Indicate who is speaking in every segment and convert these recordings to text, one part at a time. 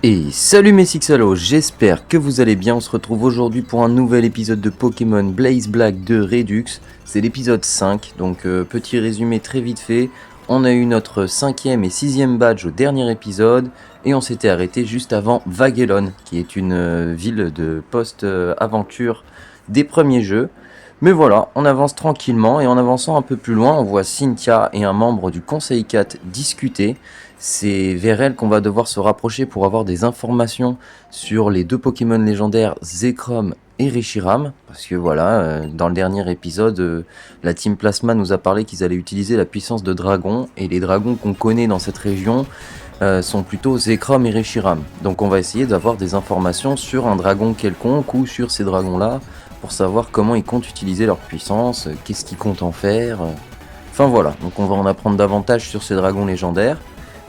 Speaker 1: Et salut mes Sixalos, j'espère que vous allez bien. On se retrouve aujourd'hui pour un nouvel épisode de Pokémon Blaze Black de Redux. C'est l'épisode 5, donc petit résumé très vite fait. On a eu notre 5e et 6e badge au dernier épisode et on s'était arrêté juste avant Vaguelon, qui est une ville de post-aventure des premiers jeux. Mais voilà, on avance tranquillement et en avançant un peu plus loin, on voit Cynthia et un membre du Conseil 4 discuter. C'est vers elle qu'on va devoir se rapprocher pour avoir des informations sur les deux Pokémon légendaires Zekrom et Reshiram. Parce que voilà, dans le dernier épisode, la Team Plasma nous a parlé qu'ils allaient utiliser la puissance de dragon. Et les dragons qu'on connaît dans cette région sont plutôt Zekrom et Reshiram. Donc on va essayer d'avoir des informations sur un dragon quelconque ou sur ces dragons-là, pour savoir comment ils comptent utiliser leur puissance, qu'est-ce qu'ils comptent en faire. Enfin voilà, donc on va en apprendre davantage sur ces dragons légendaires.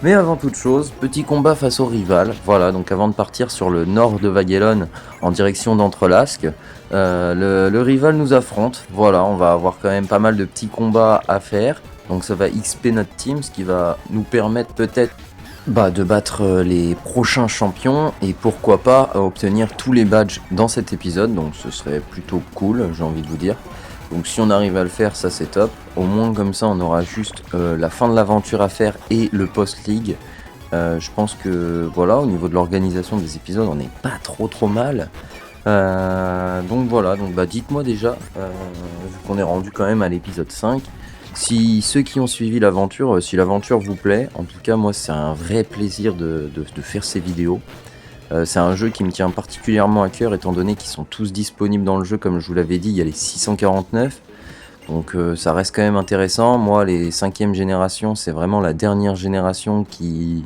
Speaker 1: Mais avant toute chose, petit combat face au rival. Voilà, donc avant de partir sur le nord de Vaguelon en direction d'Entrelasque, le rival nous affronte. Voilà, on va avoir quand même pas mal de petits combats à faire. Donc ça va XP notre team, ce qui va nous permettre peut-être de battre les prochains champions et pourquoi pas obtenir tous les badges dans cet épisode. Donc ce serait plutôt cool, j'ai envie de vous dire. Donc si on arrive à le faire, ça c'est top. Au moins comme ça on aura juste la fin de l'aventure à faire et le post-league. Je pense que voilà, au niveau de l'organisation des épisodes, on n'est pas trop mal. Donc voilà, donc dites-moi déjà, vu qu'on est rendu quand même à l'épisode 5, si ceux qui ont suivi l'aventure, si l'aventure vous plaît. En tout cas moi c'est un vrai plaisir de faire ces vidéos. C'est un jeu qui me tient particulièrement à cœur étant donné qu'ils sont tous disponibles dans le jeu. Comme je vous l'avais dit, il y a les 649, donc ça reste quand même intéressant. Moi les 5e génération, c'est vraiment la dernière génération qui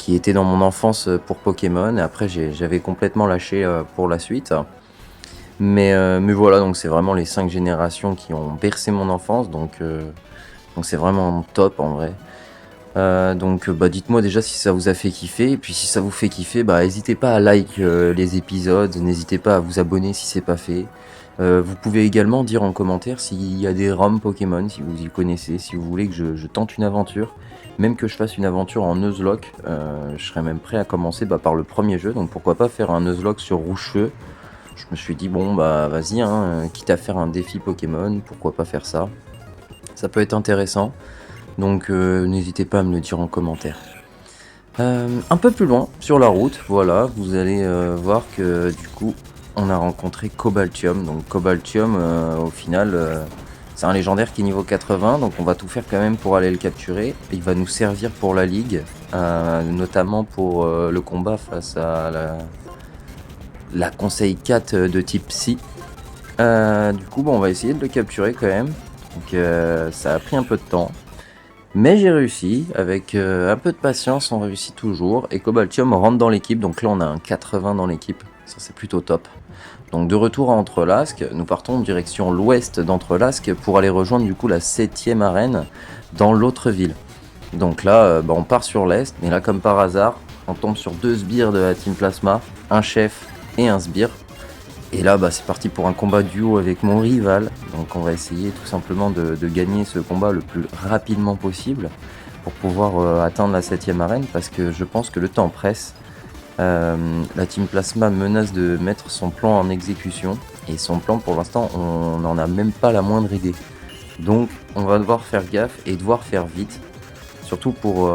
Speaker 1: était dans mon enfance pour Pokémon. Et après j'avais complètement lâché pour la suite. Mais voilà, donc c'est vraiment les 5 générations qui ont bercé mon enfance, donc c'est vraiment top en vrai. Donc dites-moi déjà si ça vous a fait kiffer, et puis si ça vous fait kiffer, n'hésitez pas à like les épisodes, n'hésitez pas à vous abonner si c'est pas fait. Vous pouvez également dire en commentaire s'il y a des ROM Pokémon, si vous y connaissez, si vous voulez que je tente une aventure, même que je fasse une aventure en Nuzlocke, je serais même prêt à commencer par le premier jeu, donc pourquoi pas faire un Nuzlocke sur Rouge-Feu. Je me suis dit bon vas-y, quitte à faire un défi Pokémon, pourquoi pas faire ça. Ça peut être intéressant. Donc n'hésitez pas à me le dire en commentaire. Un peu plus loin, sur la route, voilà, vous allez voir que du coup, on a rencontré Cobaltium. Donc Cobaltium, au final, c'est un légendaire qui est niveau 80, donc on va tout faire quand même pour aller le capturer. Il va nous servir pour la ligue, notamment pour le combat face à la Conseil 4 de type Psy. Du coup, on va essayer de le capturer quand même. Donc ça a pris un peu de temps. Mais j'ai réussi, avec un peu de patience, on réussit toujours. Et Cobaltium rentre dans l'équipe, donc là on a un 80 dans l'équipe, ça c'est plutôt top. Donc de retour à Entrelasque, nous partons en direction l'ouest d'Entrelasque pour aller rejoindre du coup la 7e arène dans l'autre ville. Donc là on part sur l'est, mais là comme par hasard, on tombe sur 2 sbires de la Team Plasma, un chef et un sbire. Et là c'est parti pour un combat duo avec mon rival. Donc on va essayer tout simplement de gagner ce combat le plus rapidement possible pour pouvoir atteindre la 7e arène, parce que je pense que le temps presse. La Team Plasma menace de mettre son plan en exécution, et son plan pour l'instant on n'en a même pas la moindre idée. Donc on va devoir faire gaffe et devoir faire vite, surtout pour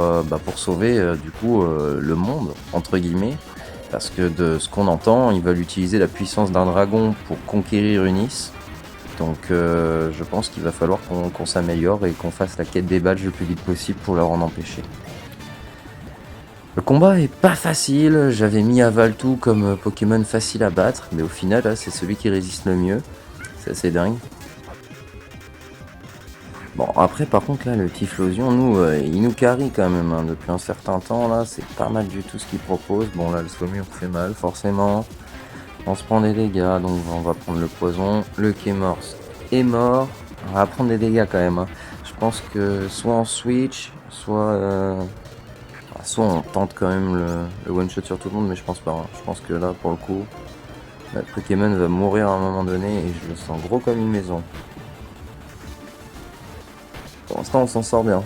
Speaker 1: sauver du coup le monde entre guillemets. Parce que de ce qu'on entend, ils veulent utiliser la puissance d'un dragon pour conquérir Unis. Donc je pense qu'il va falloir qu'on s'améliore et qu'on fasse la quête des badges le plus vite possible pour leur en empêcher. Le combat est pas facile, j'avais mis Avaltou comme Pokémon facile à battre, mais au final là, c'est celui qui résiste le mieux. C'est assez dingue. Bon après par contre là le Typhlosion, il nous carry quand même depuis un certain temps là, c'est pas mal du tout ce qu'il propose. Bon là le Saumur fait mal forcément, on se prend des dégâts, donc on va prendre le poison. Le Kémorse est mort, on va prendre des dégâts quand même. Je pense que soit on switch, soit on tente quand même le one shot sur tout le monde, mais je pense pas. Je pense que là pour le coup, le Pokémon va mourir à un moment donné et je le sens gros comme une maison. Pour l'instant on s'en sort bien.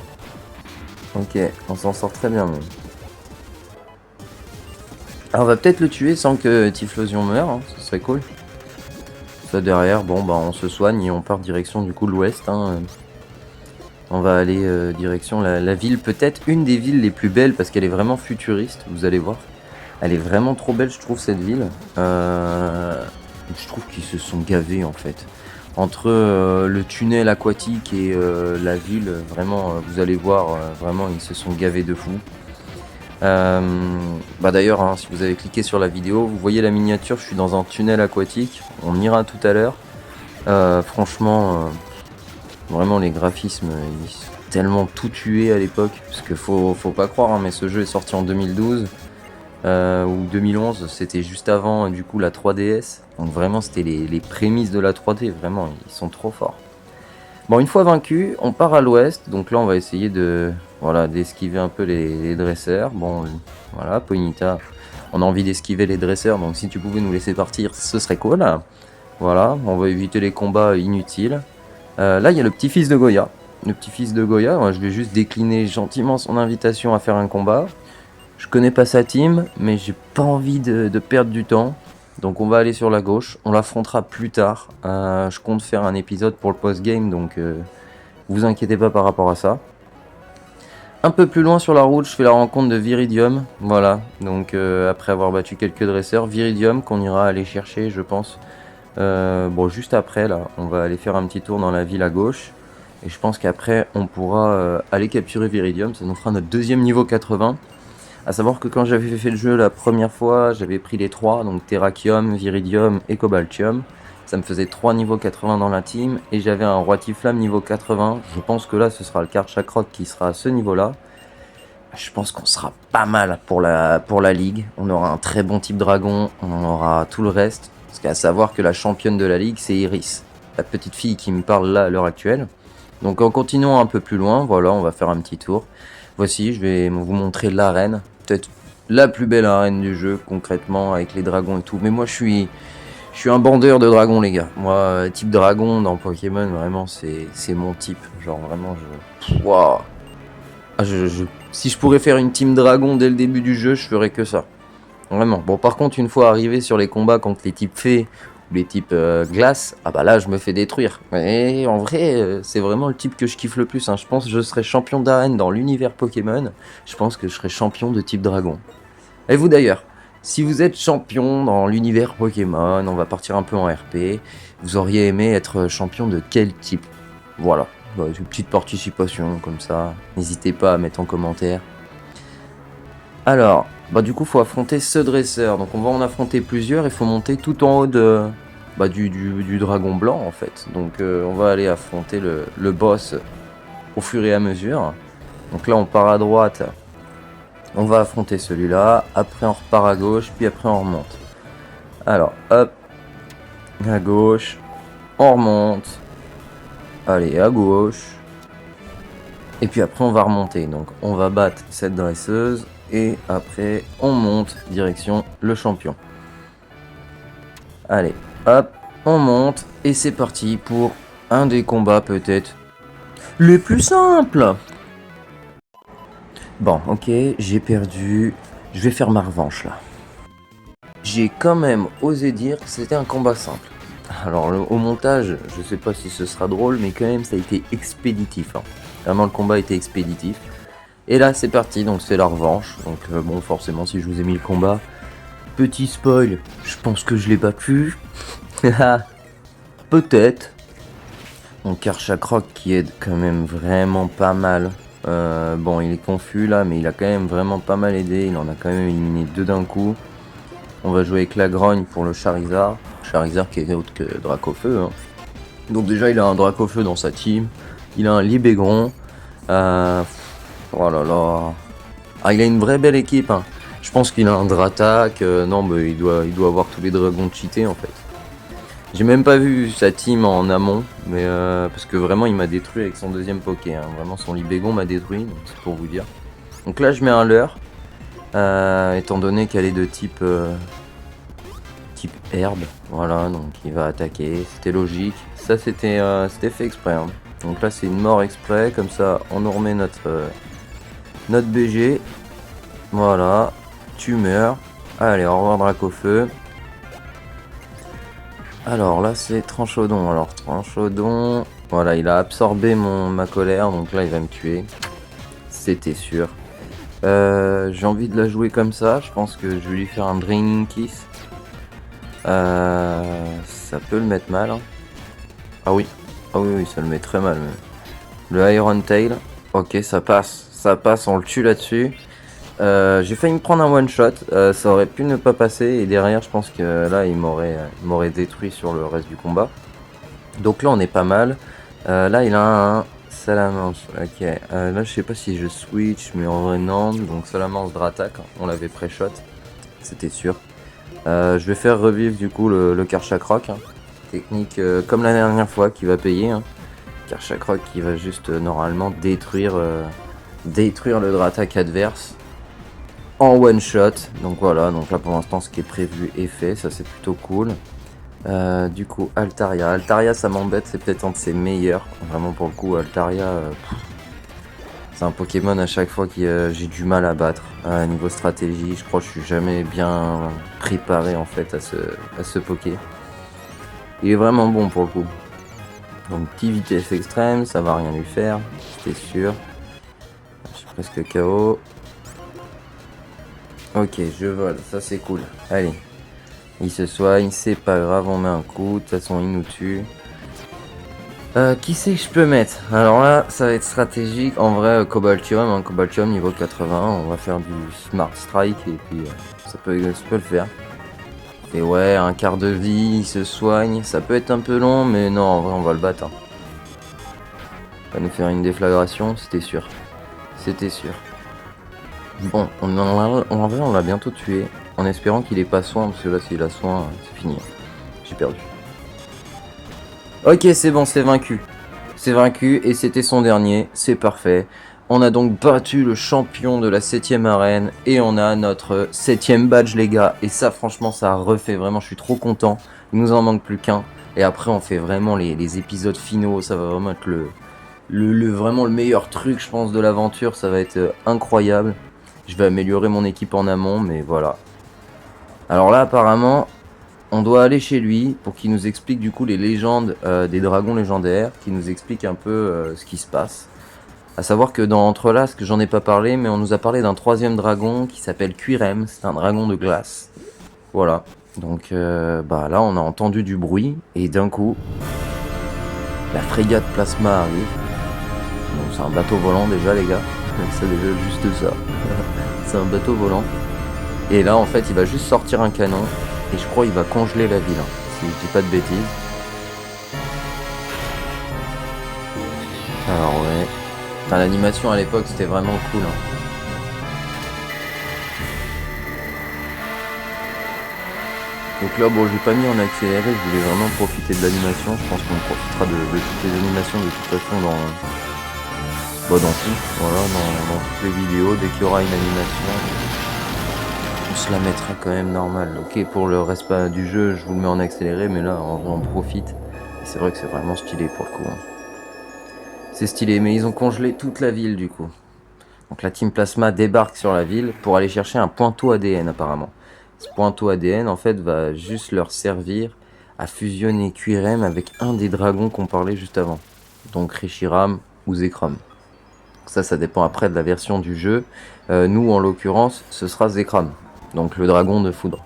Speaker 1: Ok, on s'en sort très bien même. Alors on va peut-être le tuer sans que Typhlosion meure, hein, ce serait cool. Ça derrière, bon bah on se soigne et on part direction du coup l'ouest. Hein. On va aller direction la ville, peut-être une des villes les plus belles parce qu'elle est vraiment futuriste, vous allez voir. Elle est vraiment trop belle, je trouve, cette ville. Je trouve qu'ils se sont gavés en fait. Entre le tunnel aquatique et la ville, vraiment, vous allez voir, vraiment, ils se sont gavés de fou. D'ailleurs, hein, si vous avez cliqué sur la vidéo, vous voyez la miniature, je suis dans un tunnel aquatique. On ira tout à l'heure. Franchement, vraiment, les graphismes, ils sont tellement tout tués à l'époque. Parce que faut pas croire, hein, mais ce jeu est sorti en 2012. Ou 2011, c'était juste avant du coup la 3DS. Donc vraiment c'était les prémices de la 3D, vraiment ils sont trop forts. Bon, une fois vaincu, on part à l'ouest, donc là on va essayer de d'esquiver un peu les dresseurs. Bon voilà, Ponyta, on a envie d'esquiver les dresseurs, donc si tu pouvais nous laisser partir, ce serait cool. Voilà, on va éviter les combats inutiles. Là il y a le petit-fils de Goya. Le petit-fils de Goya, moi, je vais juste décliner gentiment son invitation à faire un combat. Je connais pas sa team, mais j'ai pas envie de perdre du temps. Donc on va aller sur la gauche, on l'affrontera plus tard. Je compte faire un épisode pour le post-game, donc vous inquiétez pas par rapport à ça. Un peu plus loin sur la route, je fais la rencontre de Viridium. Voilà, donc après avoir battu quelques dresseurs, Viridium qu'on ira aller chercher, je pense. Bon, juste après, là, on va aller faire un petit tour dans la ville à gauche. Et je pense qu'après, on pourra aller capturer Viridium. Ça nous fera notre deuxième niveau 80. A savoir que quand j'avais fait le jeu la première fois, j'avais pris les 3, donc Terrakium, Viridium et Cobaltium. Ça me faisait 3 niveaux 80 dans la team, et j'avais un Roi Tiflamme niveau 80. Je pense que là, ce sera le Karchakroc qui sera à ce niveau-là. Je pense qu'on sera pas mal pour la ligue. On aura un très bon type dragon, on aura tout le reste. Parce qu'à savoir que la championne de la ligue, c'est Iris, la petite fille qui me parle là à l'heure actuelle. Donc en continuant un peu plus loin, voilà, on va faire un petit tour. Voici, je vais vous montrer l'arène. Peut-être la plus belle arène du jeu, concrètement, avec les dragons et tout. Mais moi, je suis un bandeur de dragons, les gars. Moi, type dragon dans Pokémon, vraiment, c'est mon type. Genre, vraiment, waouh. Si je pourrais faire une team dragon dès le début du jeu, je ferais que ça. Vraiment. Bon, par contre, une fois arrivé sur les combats contre les types fées ou les types glace, ah bah là, je me fais détruire. Mais en vrai, c'est vraiment le type que je kiffe le plus. Hein. Je pense que je serais champion d'arène dans l'univers Pokémon. Je pense que je serais champion de type dragon. Et vous d'ailleurs, si vous êtes champion dans l'univers Pokémon, on va partir un peu en RP, vous auriez aimé être champion de quel type? Voilà. Bah, une petite participation comme ça. N'hésitez pas à mettre en commentaire. Alors, du coup, faut affronter ce dresseur. Donc, on va en affronter plusieurs. Il faut monter tout en haut du dragon blanc, en fait. Donc, on va aller affronter le boss au fur et à mesure. Donc là, on part à droite. On va affronter celui-là. Après, on repart à gauche. Puis après, on remonte. Alors, hop. À gauche. On remonte. Allez, à gauche. Et puis après, on va remonter. Donc, on va battre cette dresseuse. Et après, on monte direction le champion. Allez, hop, on monte. Et c'est parti pour un des combats peut-être les plus simples. Bon, ok, j'ai perdu. Je vais faire ma revanche là. J'ai quand même osé dire que c'était un combat simple. Alors au montage, je sais pas si ce sera drôle, mais quand même ça a été expéditif. Hein. Vraiment le combat était expéditif. Et là c'est parti, donc c'est la revanche. Donc bon, forcément si je vous ai mis le combat, petit spoil, je pense que je l'ai battu. Peut-être. Donc Karchakroc qui aide quand même vraiment pas mal. Bon, il est confus là, mais il a quand même vraiment pas mal aidé. Il en a quand même éliminé 2 d'un coup. On va jouer avec la grogne pour le Charizard. Charizard qui est autre que Dracofeu. Hein. Donc déjà, il a un Dracofeu dans sa team. Il a un Libégron. Oh là là. Ah, il a une vraie belle équipe. Hein. Je pense qu'il a un Dratak. Non, mais il doit avoir tous les dragons cheatés en fait. J'ai même pas vu sa team en amont, mais parce que vraiment il m'a détruit avec son deuxième Poké. Hein. Vraiment son Libégon m'a détruit, donc c'est pour vous dire. Donc là je mets un leurre, étant donné qu'elle est de type herbe. Voilà, donc il va attaquer, c'était logique. Ça c'était fait exprès. Hein. Donc là c'est une mort exprès, comme ça on nous remet notre BG. Voilà, tu meurs. Allez, au revoir Dracofeu. Alors là c'est Tranchodon. Alors Tranchodon, voilà, il a absorbé ma colère, donc là il va me tuer. C'était sûr. J'ai envie de la jouer comme ça, je pense que je vais lui faire un Draining Kiss. Ça peut le mettre mal. Hein. Ah oui, oui, ça le met très mal même. Le Iron Tail, ok, ça passe, on le tue là-dessus. J'ai failli me prendre un one shot, ça aurait pu ne pas passer et derrière je pense que là il m'aurait détruit sur le reste du combat. Donc là on est pas mal. Là il a un Salamence, ok. Là je sais pas si je switch mais en vrai non. Donc Salamence Dratak, on l'avait pré-shot, c'était sûr. Je vais faire revivre du coup le Karchakroc. Hein. Technique comme la dernière fois qui va payer. Hein. Karchakroc qui va juste normalement détruire le Dratak adverse en one shot. Donc voilà, donc là pour l'instant ce qui est prévu est fait, ça c'est plutôt cool. Du coup Altaria ça m'embête, c'est peut-être un de ses meilleurs. Vraiment pour le coup Altaria c'est un Pokémon à chaque fois que j'ai du mal à battre. Niveau stratégie, je crois que je suis jamais bien préparé en fait à ce Poké. Il est vraiment bon pour le coup. Donc petit vitesse extrême, ça va rien lui faire, c'était sûr. Je suis presque KO. Ok, je vole, ça c'est cool. Allez, il se soigne, c'est pas grave, on met un coup, de toute façon il nous tue. Qui c'est que je peux mettre? Alors là, ça va être stratégique. En vrai, Cobaltium niveau 80, on va faire du Smart Strike et puis ça peut le faire. Et ouais, un quart de vie, il se soigne. Ça peut être un peu long, mais non, en vrai, on va le battre. Hein. Il va nous faire une déflagration, c'était sûr. C'était sûr. Bon, en vrai, on l'a bientôt tué. En espérant qu'il ait pas soin, parce que là, s'il a soin, c'est fini. J'ai perdu. Ok, c'est bon, c'est vaincu. C'est vaincu et c'était son dernier, c'est parfait. On a donc battu le champion de la 7ème arène et on a notre 7ème badge les gars. Et ça franchement ça a refait, vraiment je suis trop content. Il nous en manque plus qu'un. Et après on fait vraiment les épisodes finaux, ça va vraiment être vraiment le meilleur truc je pense de l'aventure, ça va être incroyable. Je vais améliorer mon équipe en amont mais voilà. Alors là apparemment on doit aller chez lui pour qu'il nous explique du coup les légendes des dragons légendaires, qu'il nous explique un peu ce qui se passe. A savoir que dans Entrelasque, j'en ai pas parlé, mais on nous a parlé d'un 3ème dragon qui s'appelle Quirem, c'est un dragon de glace. Voilà, donc bah là on a entendu du bruit, et d'un coup, la frégate Plasma arrive. Donc c'est un bateau volant déjà les gars, c'est déjà juste ça. C'est un bateau volant. Et là en fait il va juste sortir un canon. Et je crois qu'il va congeler la ville, hein, si je dis pas de bêtises. Alors ouais. Enfin, l'animation à l'époque c'était vraiment cool. Hein. Donc là bon j'ai pas mis en accéléré, je voulais vraiment profiter de l'animation. Je pense qu'on profitera de toutes les animations de toute façon dans tout. Voilà, dans toutes les vidéos, dès qu'il y aura une animation. On se la mettra quand même normal. Ok, pour le reste du jeu, je vous le mets en accéléré, mais là, on profite. Et c'est vrai que c'est vraiment stylé pour le coup. Hein. C'est stylé, mais ils ont congelé toute la ville du coup. Donc la Team Plasma débarque sur la ville pour aller chercher un pointeau ADN apparemment. Ce pointeau ADN en fait va juste leur servir à fusionner Quirem avec un des dragons qu'on parlait juste avant. Donc Reshiram ou Zekrom. Ça dépend après de la version du jeu. Nous en l'occurrence, ce sera Zekrom. Donc le dragon de foudre.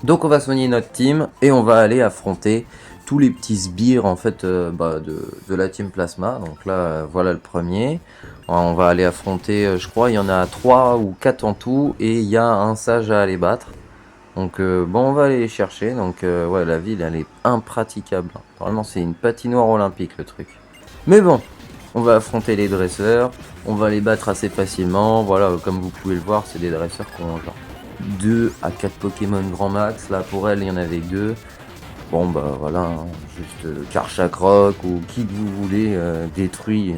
Speaker 1: Donc on va soigner notre team et on va aller affronter tous les petits sbires en fait de la team Plasma. Donc là voilà le premier. On va aller affronter, je crois il y en a 3 ou 4 en tout et il y a un sage à aller battre. Donc bon on va aller les chercher. Donc ouais la ville elle est impraticable. Vraiment c'est une patinoire olympique le truc. Mais bon. On va affronter les dresseurs, on va les battre assez facilement, voilà, comme vous pouvez le voir, c'est des dresseurs qui ont genre 2 à 4 Pokémon grand max, là pour elle il y en avait 2. Bon bah voilà, hein, juste Karchakroc ou qui que vous voulez détruit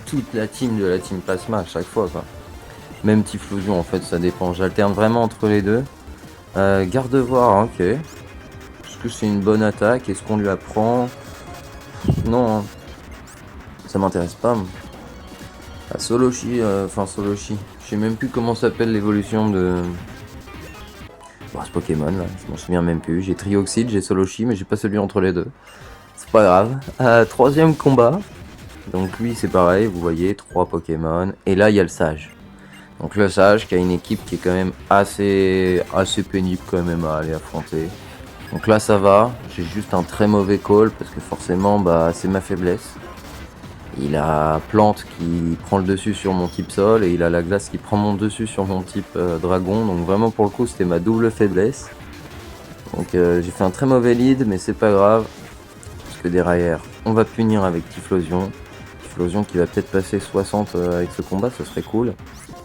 Speaker 1: toute la team de la team Plasma à chaque fois quoi. Même Typhlosion en fait, ça dépend, j'alterne vraiment entre les deux. Gardevoir, ok. Est-ce que c'est une bonne attaque? Est-ce qu'on lui apprend? Non, hein. Ça m'intéresse pas. Soloshi, Soloshi. Je sais même plus comment s'appelle l'évolution de Bon, ce Pokémon là, je m'en souviens même plus. J'ai Trioxide, j'ai Soloshi, mais j'ai pas celui entre les deux. C'est pas grave. Troisième combat. Donc lui c'est pareil, vous voyez, 3 Pokémon. Et là il y a le Sage. Donc le Sage qui a une équipe qui est quand même assez pénible quand même à aller affronter. Donc là ça va, j'ai juste un très mauvais call parce que forcément bah c'est ma faiblesse. Il a Plante qui prend le dessus sur mon type sol et il a la glace qui prend mon dessus sur mon type dragon. Donc vraiment pour le coup c'était ma double faiblesse. Donc j'ai fait un très mauvais lead mais c'est pas grave. Parce que derrière on va punir avec Typhlosion. Typhlosion qui va peut-être passer 60 avec ce combat, ce serait cool.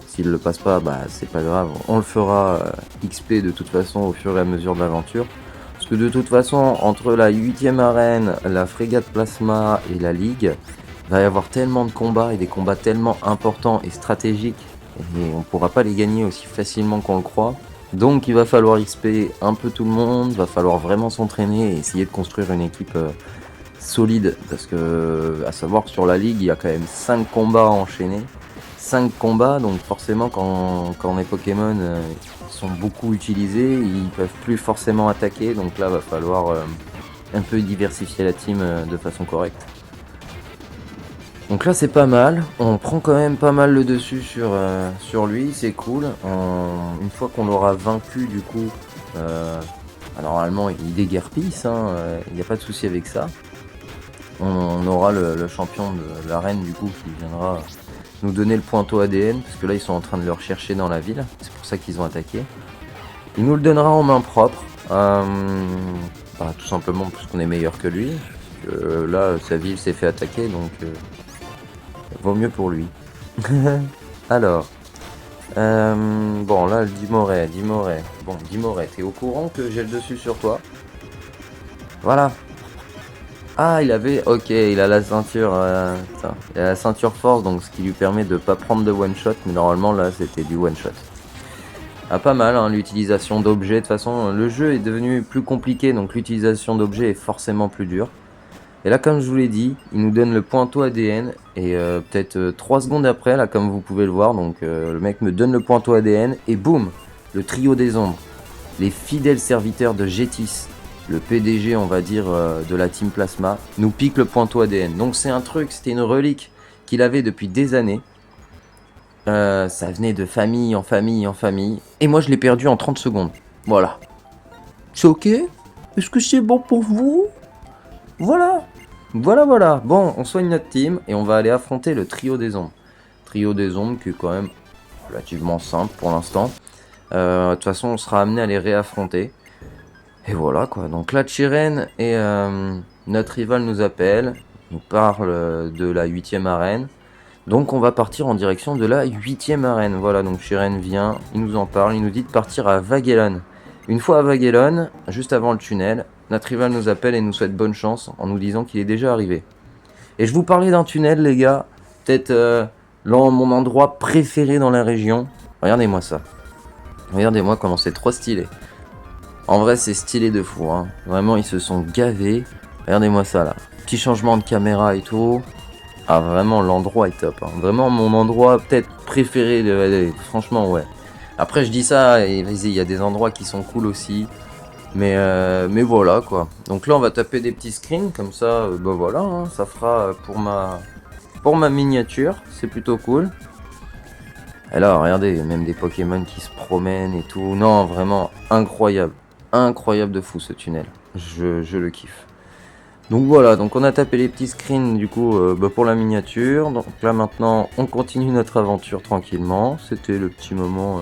Speaker 1: S'il le passe pas, bah c'est pas grave. On le fera XP de toute façon au fur et à mesure de l'aventure. Parce que de toute façon entre la 8ème arène, la frégate plasma et la ligue, il va y avoir tellement de combats et des combats tellement importants et stratégiques et on pourra pas les gagner aussi facilement qu'on le croit. Donc il va falloir XP un peu tout le monde, va falloir vraiment s'entraîner et essayer de construire une équipe solide. Parce que à savoir que sur la ligue il y a quand même 5 combats enchaînés. 5 combats, donc forcément quand les Pokémon sont beaucoup utilisés, ils peuvent plus forcément attaquer. Donc là va falloir un peu diversifier la team de façon correcte. Donc là c'est pas mal, on prend quand même pas mal le dessus sur lui, c'est cool. Une fois qu'on l'aura vaincu du coup, normalement il déguerpisse, il n'y a pas de souci avec ça. On aura le champion de l'arène du coup qui viendra nous donner le pointeau ADN, parce que là ils sont en train de le rechercher dans la ville, c'est pour ça qu'ils ont attaqué. Il nous le donnera en main propre, tout simplement parce qu'on est meilleur que lui. Là sa ville s'est fait attaquer donc... vaut mieux pour lui. Alors. Bon, là, le Dimoray. Bon, Dimoray, t'es au courant que j'ai le dessus sur toi? Voilà. Ah, il avait... Ok, il a la ceinture... il a la ceinture force, donc ce qui lui permet de pas prendre de one-shot. Mais normalement, là, c'était du one-shot. Ah, pas mal, hein, l'utilisation d'objets. De toute façon, le jeu est devenu plus compliqué, donc l'utilisation d'objets est forcément plus dure. Et là, comme je vous l'ai dit, il nous donne le pointeau ADN. Et peut-être 3 secondes après, là, comme vous pouvez le voir, donc le mec me donne le pointeau ADN. Et boum, le trio des ombres. Les fidèles serviteurs de Gétis, le PDG, on va dire, de la Team Plasma, nous pique le pointeau ADN. Donc c'est un truc, c'était une relique qu'il avait depuis des années. Ça venait de famille en famille en famille. Et moi, je l'ai perdu en 30 secondes. Voilà. C'est ok? Est-ce que c'est bon pour vous? Voilà. Bon, on soigne notre team et on va aller affronter le trio des ombres. Trio des ombres qui est quand même relativement simple pour l'instant. De toute façon, on sera amené à les réaffronter. Et voilà quoi. Donc là, Chiren et notre rival nous appelle, nous parle de la 8ème arène. Donc on va partir en direction de la 8ème arène. Voilà, donc Chiren vient, il nous en parle, il nous dit de partir à Vaguelon. Une fois à Vaguelon, juste avant le tunnel, notre rival nous appelle et nous souhaite bonne chance en nous disant qu'il est déjà arrivé. Et je vous parlais d'un tunnel les gars, peut-être mon endroit préféré dans la région. Regardez-moi ça. Regardez-moi comment c'est trop stylé. En vrai c'est stylé de fou, hein. Vraiment ils se sont gavés. Regardez-moi ça là. Petit changement de caméra et tout. Ah vraiment l'endroit est top, hein. Vraiment mon endroit peut-être préféré, franchement ouais. Après je dis ça, et il y a des endroits qui sont cool aussi. Mais voilà quoi. Donc là on va taper des petits screens comme ça, bah voilà, hein, ça fera pour ma miniature, c'est plutôt cool. Et là regardez, il y a même des Pokémon qui se promènent et tout. Non vraiment incroyable. Incroyable de fou ce tunnel. Je le kiffe. Donc voilà, donc on a tapé les petits screens du coup pour la miniature. Donc là maintenant on continue notre aventure tranquillement. C'était le petit moment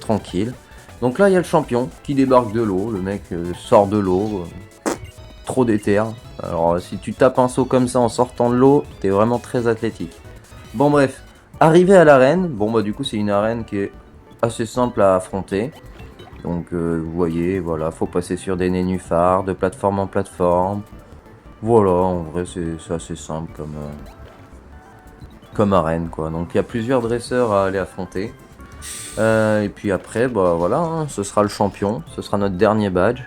Speaker 1: tranquille. Donc là il y a le champion qui débarque de l'eau. Le mec sort de l'eau. Trop déter. Alors si tu tapes un saut comme ça en sortant de l'eau, t'es vraiment très athlétique. Bon bref, arrivé à l'arène. Bon bah du coup c'est une arène qui est assez simple à affronter. Donc vous voyez, voilà, faut passer sur des nénuphars, de plateforme en plateforme. Voilà, en vrai c'est assez simple comme arène quoi. Donc il y a plusieurs dresseurs à aller affronter. Et puis après, bah voilà, hein, ce sera le champion, ce sera notre dernier badge.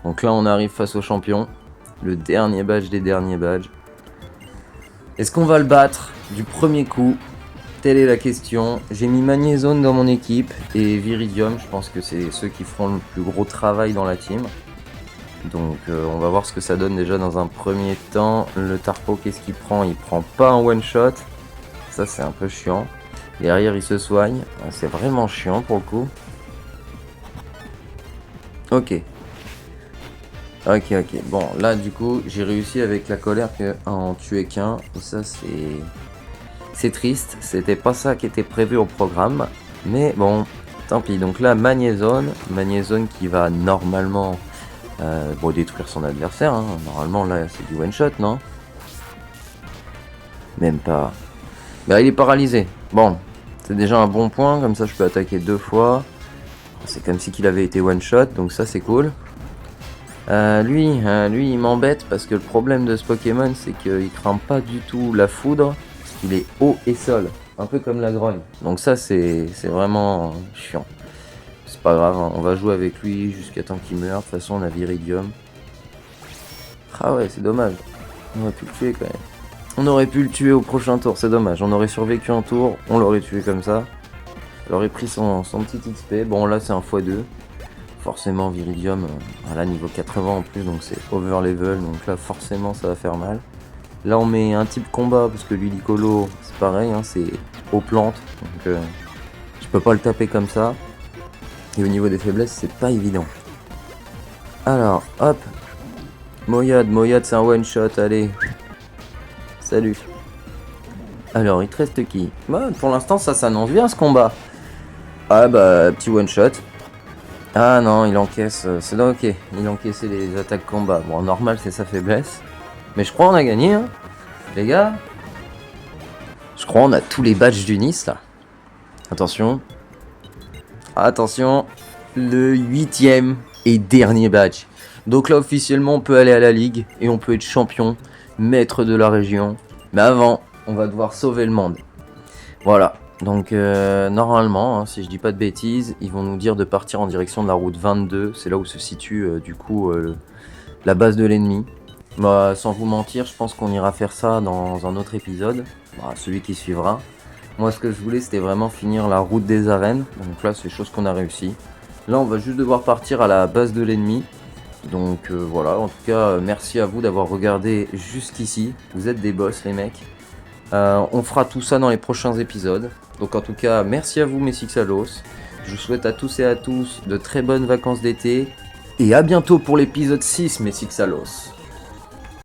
Speaker 1: Donc là on arrive face au champion, le dernier badge des derniers badges. Est-ce qu'on va le battre du premier coup? telle est la question. J'ai mis Magnézone dans mon équipe et Viridium, je pense que c'est ceux qui feront le plus gros travail dans la team. Donc on va voir ce que ça donne déjà dans un premier temps. Le Tarpo, qu'est-ce qu'il prend? Il prend pas un one shot. Ça c'est un peu chiant. Derrière il se soigne. C'est vraiment chiant pour le coup. Ok. Bon là du coup j'ai réussi avec la colère à en tuer qu'un. Et ça c'est triste. C'était pas ça qui était prévu au programme. Mais bon, tant pis. Donc là Magnézone qui va normalement détruire son adversaire, hein. Normalement là c'est du one shot, non? Même pas. Bah il est paralysé. Bon, c'est déjà un bon point, comme ça je peux attaquer 2 fois. C'est comme si qu'il avait été one shot, donc ça c'est cool. Lui il m'embête parce que le problème de ce Pokémon c'est qu'il craint pas du tout la foudre, parce qu'il est eau et sol, un peu comme la grogne. Donc ça c'est vraiment chiant. C'est pas grave, hein. On va jouer avec lui jusqu'à temps qu'il meure. De toute façon, on a Viridium. Ah ouais, c'est dommage. On aurait pu le tuer quand même. On aurait pu le tuer au prochain tour, c'est dommage. On aurait survécu un tour, on l'aurait tué comme ça. Il aurait pris son petit XP. Bon, là, c'est un x2. Forcément, Viridium, là, niveau 80 en plus, donc c'est over level. Donc là, forcément, ça va faire mal. Là, on met un type combat, parce que l'Udicolo, c'est pareil, hein, c'est aux plantes. Donc, je peux pas le taper comme ça. Et au niveau des faiblesses, c'est pas évident. Alors, hop. Moyade, c'est un one shot, allez. Salut. Alors, il te reste qui? Bah, pour l'instant, ça s'annonce bien ce combat. Ah bah, petit one shot. Ah non, il encaisse, c'est ok. Il encaissait les attaques combat. Bon, normal, c'est sa faiblesse. Mais je crois qu'on a gagné, hein. Les gars. Je crois qu'on a tous les badges du Nice, là. Attention. Attention, le 8e et dernier badge. Donc là officiellement on peut aller à la ligue et on peut être champion, maître de la région. Mais avant, on va devoir sauver le monde. Voilà, donc normalement, hein, si je dis pas de bêtises, ils vont nous dire de partir en direction de la route 22. C'est là où se situe du coup la base de l'ennemi. Bah, sans vous mentir, je pense qu'on ira faire ça dans un autre épisode, celui qui suivra. Moi, ce que je voulais, c'était vraiment finir la route des arènes. Donc là, c'est chose qu'on a réussi. Là, on va juste devoir partir à la base de l'ennemi. Donc voilà, en tout cas, merci à vous d'avoir regardé jusqu'ici. Vous êtes des boss, les mecs. On fera tout ça dans les prochains épisodes. Donc en tout cas, merci à vous, mes Sixalos. Je vous souhaite à tous et à tous de très bonnes vacances d'été. Et à bientôt pour l'épisode 6, mes Sixalos.